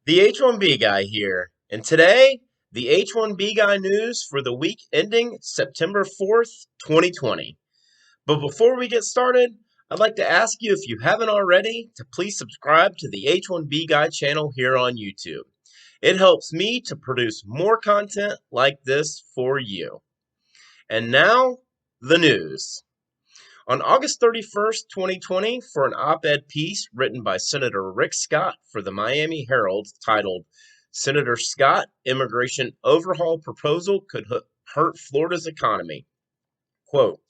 The H1B Guy here, and today, the H1B Guy news for the week ending September 4th, 2020. But before we get started, I'd like to ask you, if you haven't already, to please subscribe to the H1B Guy channel here on YouTube. It helps me to produce more content like this for you. And now, the news. On August 31st, 2020, for an op-ed piece written by Senator Rick Scott for the Miami Herald titled "Senator Scott Immigration Overhaul Proposal Could Hurt Florida's Economy." Quote,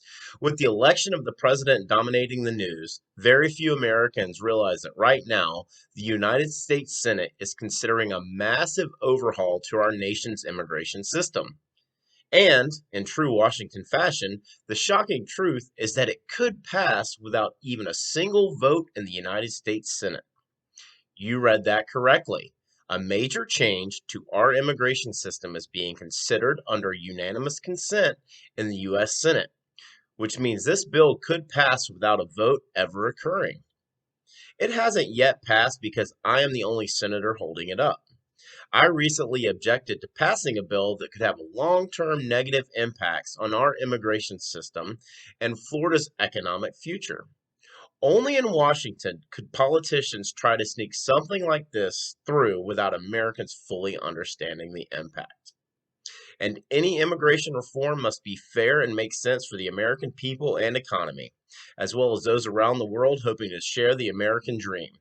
with the election of the president dominating the news, very few Americans realize that right now, the United States Senate is considering a massive overhaul to our nation's immigration system. And, in true Washington fashion, the shocking truth is that it could pass without even a single vote in the United States Senate. You read that correctly. A major change to our immigration system is being considered under unanimous consent in the U.S. Senate, which means this bill could pass without a vote ever occurring. It hasn't yet passed because I am the only senator holding it up. I recently objected to passing a bill that could have long-term negative impacts on our immigration system and Florida's economic future. Only in Washington could politicians try to sneak something like this through without Americans fully understanding the impact. And any immigration reform must be fair and make sense for the American people and economy, as well as those around the world hoping to share the American dream.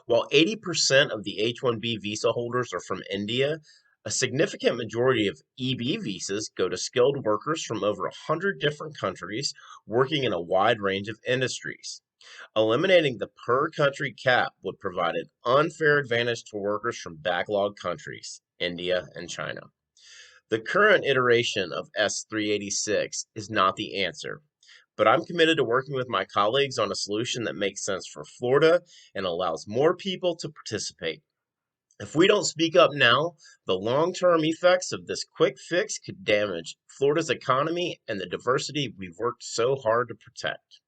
While 80% of the H1B visa holders are from India, a significant majority of EB visas go to skilled workers from over 100 different countries working in a wide range of industries. Eliminating the per country cap would provide an unfair advantage to workers from backlog countries, India and China. The current iteration of S386 is not the answer, but I'm committed to working with my colleagues on a solution that makes sense for Florida and allows more people to participate. If we don't speak up now, the long-term effects of this quick fix could damage Florida's economy and the diversity we've worked so hard to protect.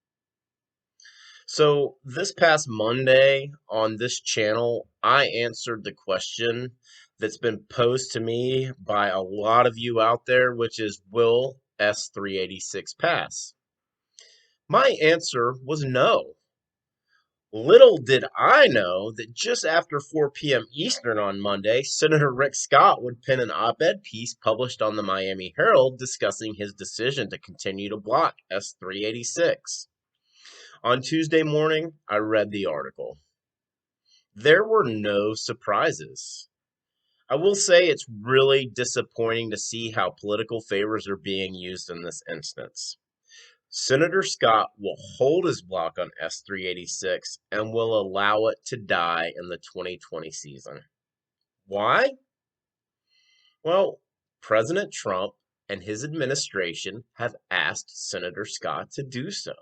So, this past Monday on this channel, I answered the question that's been posed to me by a lot of you out there, which is, will S386 pass? My answer was no. Little did I know that just after 4 p.m. Eastern on Monday, Senator Rick Scott would pen an op-ed piece published on the Miami Herald discussing his decision to continue to block S386. On Tuesday morning, I read the article. There were no surprises. I will say it's really disappointing to see how political favors are being used in this instance. Senator Scott will hold his block on S386 and will allow it to die in the 2020 season. Why? Well, President Trump and his administration have asked Senator Scott to do so.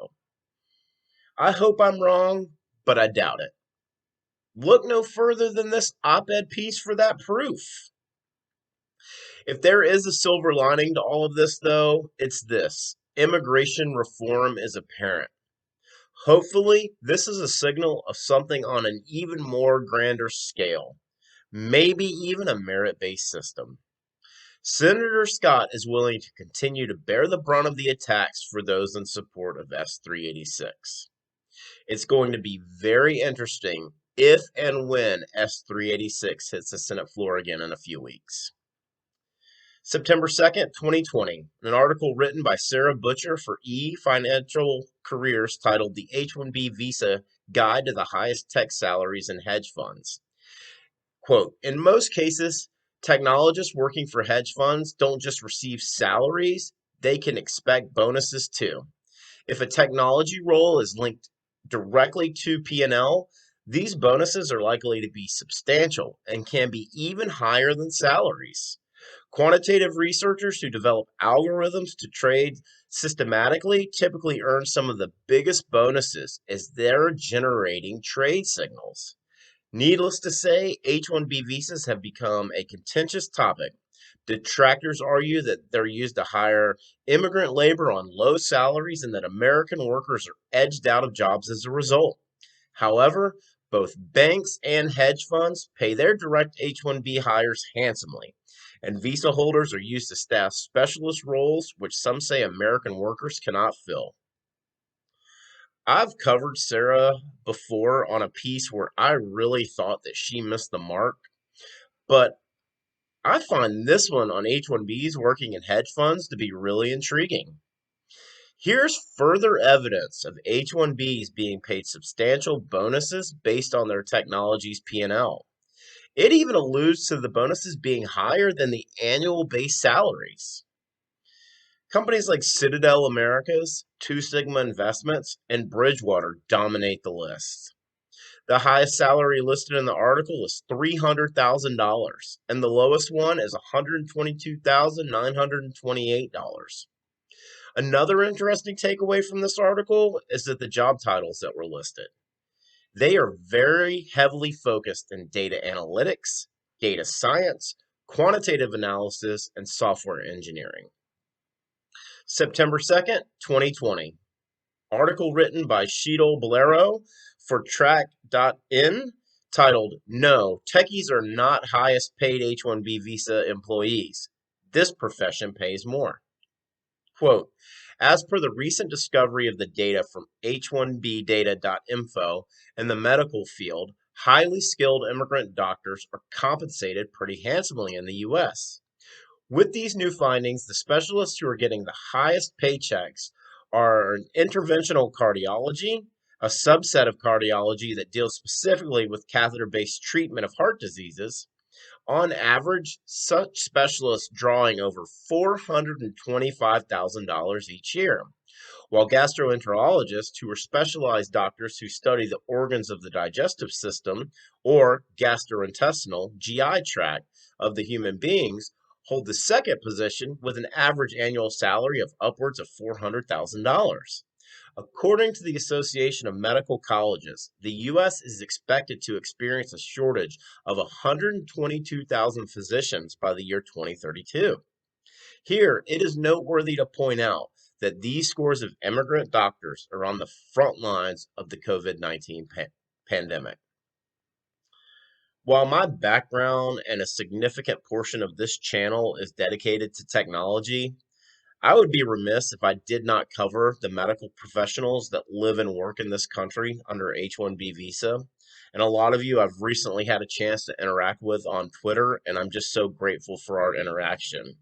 I hope I'm wrong, but I doubt it. Look no further than this op-ed piece for that proof. If there is a silver lining to all of this, though, it's this: immigration reform is apparent. Hopefully, this is a signal of something on an even more grander scale, maybe even a merit-based system. Senator Scott is willing to continue to bear the brunt of the attacks for those in support of S386. It's going to be very interesting if and when S386 hits the Senate floor again in a few weeks. September 2nd, 2020, an article written by Sarah Butcher for Financial Careers titled "The H1B Visa Guide to the Highest Tech Salaries in Hedge Funds." Quote, in most cases, technologists working for hedge funds don't just receive salaries, they can expect bonuses too. If a technology role is linked directly to P&L, these bonuses are likely to be substantial and can be even higher than salaries. Quantitative researchers who develop algorithms to trade systematically typically earn some of the biggest bonuses as they're generating trade signals. Needless to say, H1B visas have become a contentious topic. Detractors argue that they're used to hire immigrant labor on low salaries and that American workers are edged out of jobs as a result. However, Both banks and hedge funds pay their direct H-1B hires handsomely, and visa holders are used to staff specialist roles which some say American workers cannot fill. I've covered Sarah before on a piece where I really thought that she missed the mark, but I find this one on H-1Bs working in hedge funds to be really intriguing. Here's further evidence of H-1Bs being paid substantial bonuses based on their technology's P&L. It even alludes to the bonuses being higher than the annual base salaries. Companies like Citadel Americas, Two Sigma Investments, and Bridgewater dominate the list. The highest salary listed in the article is $300,000, and the lowest one is $122,928. Another interesting takeaway from this article is that the job titles that were listed. They are very heavily focused in data analytics, data science, quantitative analysis, and software engineering. September 2nd, 2020. Article written by Sheetal Bolero for track.in titled, "No, Techies are not highest paid H-1B visa employees. This profession pays more." Quote, as per the recent discovery of the data from H1Bdata.info in the medical field, highly skilled immigrant doctors are compensated pretty handsomely in the U.S. With these new findings, the specialists who are getting the highest paychecks are in interventional cardiology, a subset of cardiology that deals specifically with catheter-based treatment of heart diseases. On average, such specialists drawing over $425,000 each year, while gastroenterologists, who are specialized doctors who study the organs of the digestive system or gastrointestinal GI tract of the human beings, hold the second position with an average annual salary of upwards of $400,000. According to the Association of Medical Colleges, the U.S. is expected to experience a shortage of 122,000 physicians by the year 2032. Here, it is noteworthy to point out that these scores of immigrant doctors are on the front lines of the COVID-19 pandemic. While my background and a significant portion of this channel is dedicated to technology, I would be remiss if I did not cover the medical professionals that live and work in this country under H-1B visa. And a lot of you I've recently had a chance to interact with on Twitter, and I'm just so grateful for our interaction.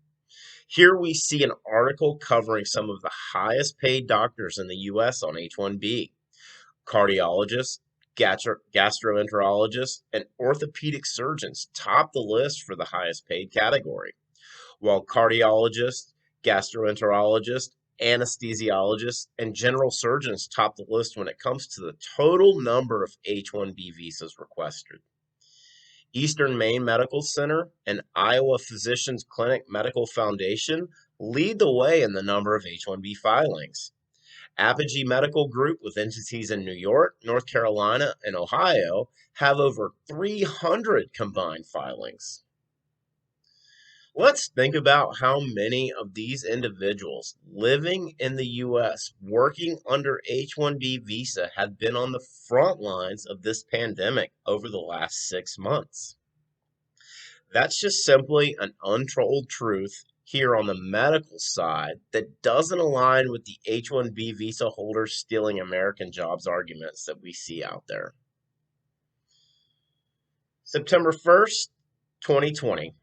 Here we see an article covering some of the highest paid doctors in the U.S. on H-1B. Cardiologists, gastroenterologists, and orthopedic surgeons top the list for the highest paid category, while cardiologists, gastroenterologists, anesthesiologists, and general surgeons top the list when it comes to the total number of H-1B visas requested. Eastern Maine Medical Center and Iowa Physicians Clinic Medical Foundation lead the way in the number of H-1B filings. Apogee Medical Group, with entities in New York, North Carolina, and Ohio, have over 300 combined filings. Let's think about how many of these individuals living in the U.S. working under H-1B visa have been on the front lines of this pandemic over the last 6 months. That's just simply an untold truth here on the medical side that doesn't align with the H-1B visa holders stealing American jobs arguments that we see out there. September 1st, 2020.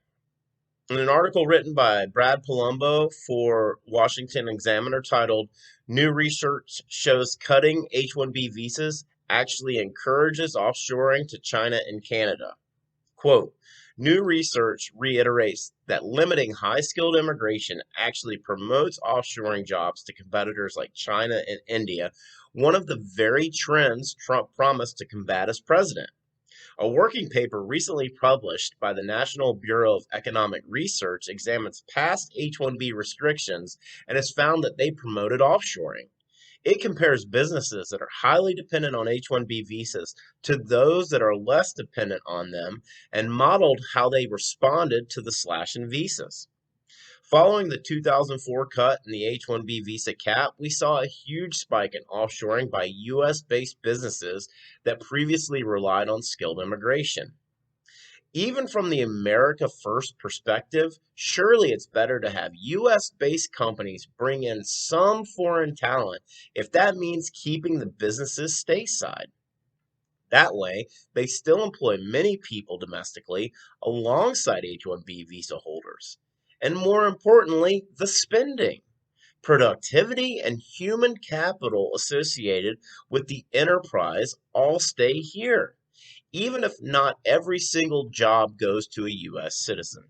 In an article written by Brad Palumbo for Washington Examiner titled, "New Research Shows Cutting H-1B Visas Actually Encourages Offshoring to China and Canada." Quote, "New research reiterates that limiting high-skilled immigration actually promotes offshoring jobs to competitors like China and India, one of the very trends Trump promised to combat as president." A working paper recently published by the National Bureau of Economic Research examines past H-1B restrictions and has found that they promoted offshoring. It compares businesses that are highly dependent on H-1B visas to those that are less dependent on them and modeled how they responded to the slash in visas. Following the 2004 cut in the H-1B visa cap, we saw a huge spike in offshoring by U.S.-based businesses that previously relied on skilled immigration. Even from the America First perspective, surely it's better to have US-based companies bring in some foreign talent if that means keeping the businesses stateside. That way, they still employ many people domestically alongside H-1B visa holders. And more importantly, the spending, productivity, and human capital associated with the enterprise all stay here, even if not every single job goes to a U.S. citizen.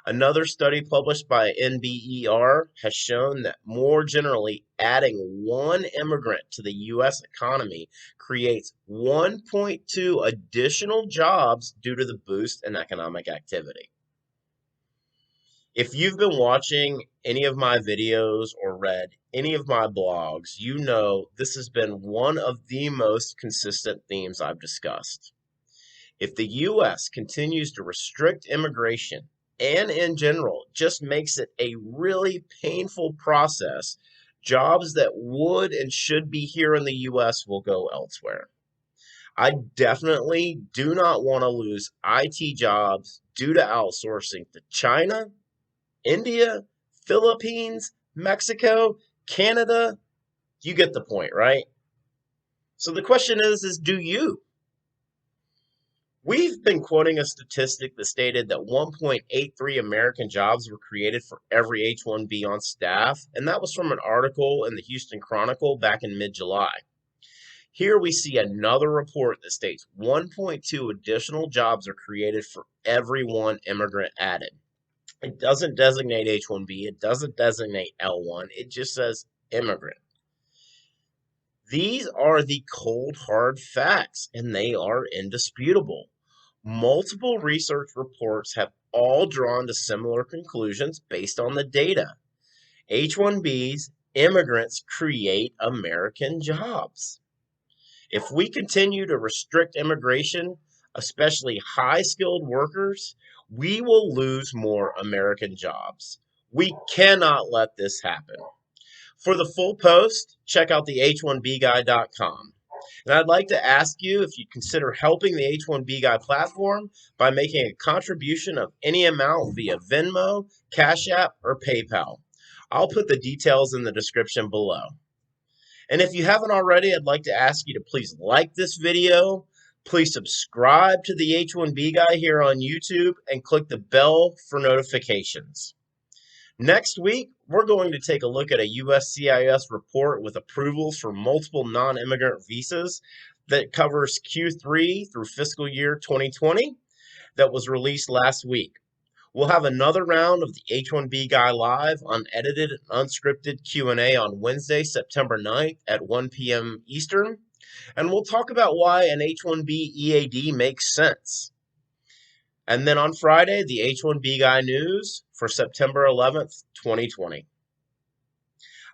Another study published by NBER has shown that more generally, adding one immigrant to the U.S. economy creates 1.2 additional jobs due to the boost in economic activity. If you've been watching any of my videos or read any of my blogs, you know this has been one of the most consistent themes I've discussed. If the U.S. continues to restrict immigration and in general just makes it a really painful process, jobs that would and should be here in the U.S. will go elsewhere. I definitely do not want to lose IT jobs due to outsourcing to China, India, Philippines, Mexico, Canada. You get the point, right? So the question is do you? We've been quoting a statistic that stated that 1.83 American jobs were created for every H-1B on staff, and that was from an article in the Houston Chronicle back in mid-July. Here we see another report that states 1.2 additional jobs are created for every one immigrant added. It doesn't designate H-1B, it doesn't designate L1, it just says immigrant. These are the cold, hard facts, and they are indisputable. Multiple research reports have all drawn to similar conclusions based on the data. H-1Bs, immigrants create American jobs. If we continue to restrict immigration, especially high-skilled workers, we will lose more American jobs. We cannot let this happen. For the full post, check out the H1BGuy.com. And I'd like to ask you if you'd consider helping the H1B Guy platform by making a contribution of any amount via Venmo, CashApp, or PayPal. I'll put the details in the description below. And if you haven't already, I'd like to ask you to please like this video, please subscribe to the H1B Guy here on YouTube, and click the bell for notifications. Next week, we're going to take a look at a USCIS report with approvals for multiple non-immigrant visas that covers Q3 through fiscal year 2020 that was released last week. We'll have another round of the H1B Guy Live unedited and unscripted Q&A on Wednesday, September 9th at 1 p.m. Eastern, and we'll talk about why an H1B EAD makes sense. And then on Friday, the H1B Guy News for September 11th, 2020.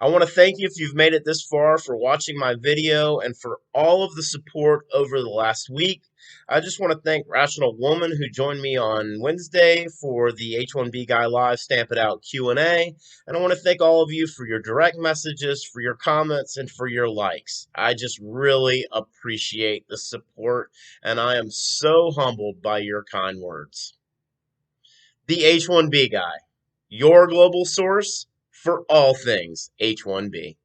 I want to thank you if you've made it this far for watching my video and for all of the support over the last week. I just want to thank Rational Woman who joined me on Wednesday for the H1B Guy Live Stamp It Out Q&A. And I want to thank all of you for your direct messages, for your comments, and for your likes. I just really appreciate the support, and I am so humbled by your kind words. The H1B Guy, your global source for all things H1B.